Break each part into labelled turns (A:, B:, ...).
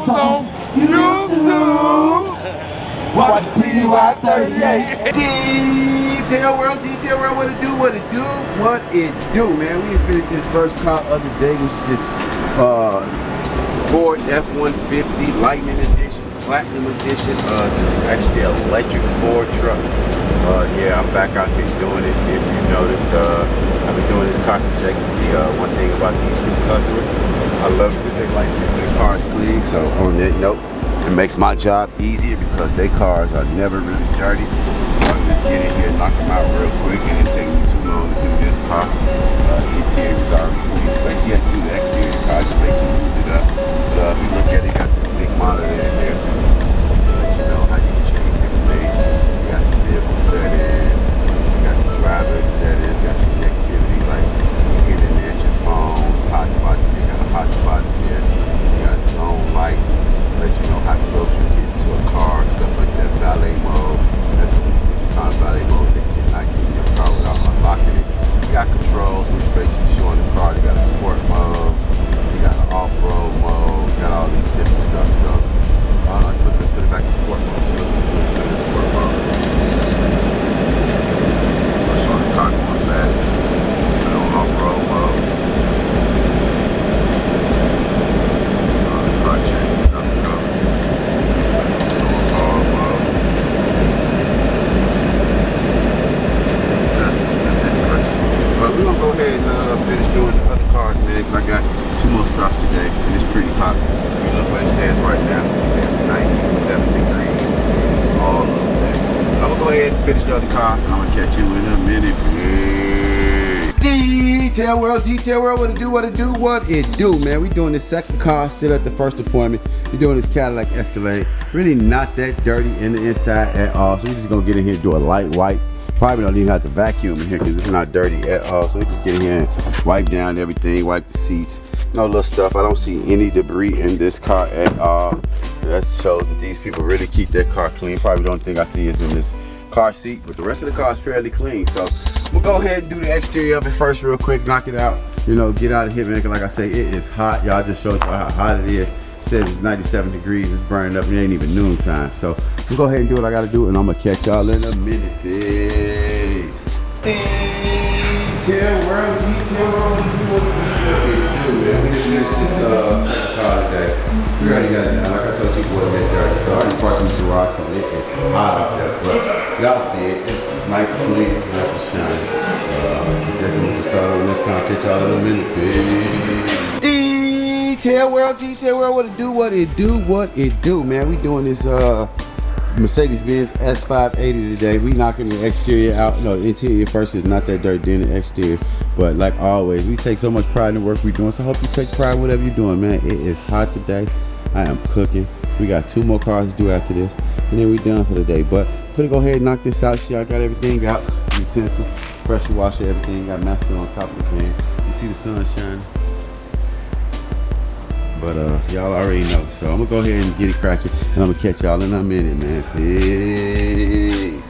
A: us on YouTube. Watch TY38.
B: Detail World, what it do, what it do, man. We done finished this first car of the day, which is just Ford F-150 Lightning Edition, Platinum Edition. This is actually an electric Ford truck. Yeah, I'm back out here doing it. If you noticed, I've been doing this car consecutively. One thing about these new customers, I love that they like their cars clean. So on that note, it makes my job easier because their cars are never really dirty. So I can just get in here, knock them out real quick, and it takes me too long to do this car. The interior is already clean. Basically, you have to do the exterior of the car, just basically moved it up. But if you look at it, you got this big monitor in there to let you know how you can change different things. You got your vehicle settings, you got your driver settings, you got your connectivity, like your internet, your phones, hotspots. You got a hotspot here. You got zone light, let you know how close you get to a car, stuff like that. Valet mode. That's when you put your car in valet mode. They cannot get in your car without unlocking it. You got controls, which basically showing the car. You got a sport mode. You got an off-road mode. You got all these different stuff. So I put it back in sport mode. So put it in sport mode. I'll show the car going fast. Put it on off-road mode. Car change. Up and go. But we're gonna go ahead and finish doing the other cars, man, because I got 2 more stops today, and it's pretty hot. You look what it says right now. It says 97 degrees. It's all over there. I'm gonna go ahead and finish the other car, and I'm gonna catch you in a minute. Detail World, what it do, man. We doing this second car, still at the first appointment. We're doing this Cadillac Escalade. Really not that dirty in the inside at all, so we're just gonna get in here and do a light wipe. Probably don't even have to vacuum in here because it's not dirty at all. So we just get in here and wipe down everything, wipe the seats, no little stuff. I don't see any debris in this car at all. That shows that these people really keep their car clean. Probably the only thing I see is in this car seat, but the rest of the car is fairly clean. So we'll go ahead and do the exterior of it first real quick, knock it out, you know, get out of here, man. Like I say, it is hot. Y'all just showed you how hot it is. It says it's 97 degrees, it's burning up, it ain't even noon time. So we'll go ahead and do what I gotta do, and I'm gonna catch y'all in a minute. Peace. Detail World, what it do, man. We just finished this second car today. We already got it down. Like I told you, it wasn't that dirty. So I already parked in the garage because it is hot out there. But y'all see it, it's nice and clean, nice and shiny. I guess I'm gonna just start on this car, catch y'all in a minute. Peace. Detail World, what it do, man. We doing this Mercedes-Benz S580 today. We knocking the exterior out. No, the interior first is not that dirty, then the exterior. But like always, we take so much pride in the work we're doing. So I hope you take pride in whatever you're doing, man. It is hot today. I am cooking. We got 2 more cars to do after this, and then we done for the day. But we're gonna go ahead and knock this out. See, I got everything out. Utensils, pressure washer, everything got mastered on top of the pan. You see the sun shining. But y'all already know, so I'm gonna go ahead and get it cracking, and I'm gonna catch y'all in a minute, man. Peace.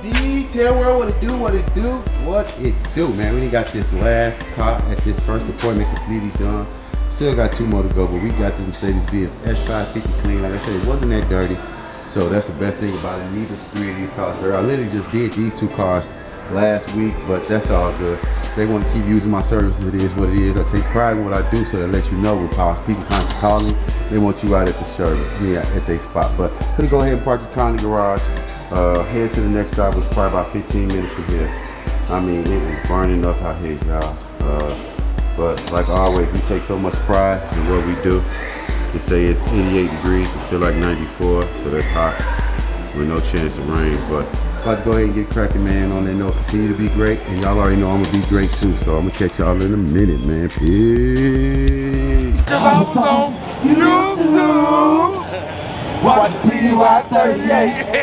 B: Detail World, what it do, man. We done got this last car at this first appointment completely done. Still got 2 more to go, but we got this Mercedes-Benz S550 clean. Like I said, it wasn't that dirty, so that's the best thing about it. Neither 3 of these cars dirty. I literally just did these 2 cars last week, but that's all good. They want to keep using my services. It is what it is. I take pride in what I do, so to let you know when people constantly calling, they want you out at the service, at their spot. But gonna go ahead and park this car in the garage. Head to the next stop, which is probably about 15 minutes from here. I mean, it is burning up out here, y'all. But like always, we take so much pride in what we do. They say it's 88 degrees, we feel like 94, so that's hot. with no chance of rain. But about to go ahead and get cracking, man. On that note, continue to be great, and y'all already know I'm gonna be great too. So I'm gonna catch y'all in a minute, man. Peace.
A: Cause I was on YouTube watching TY 38.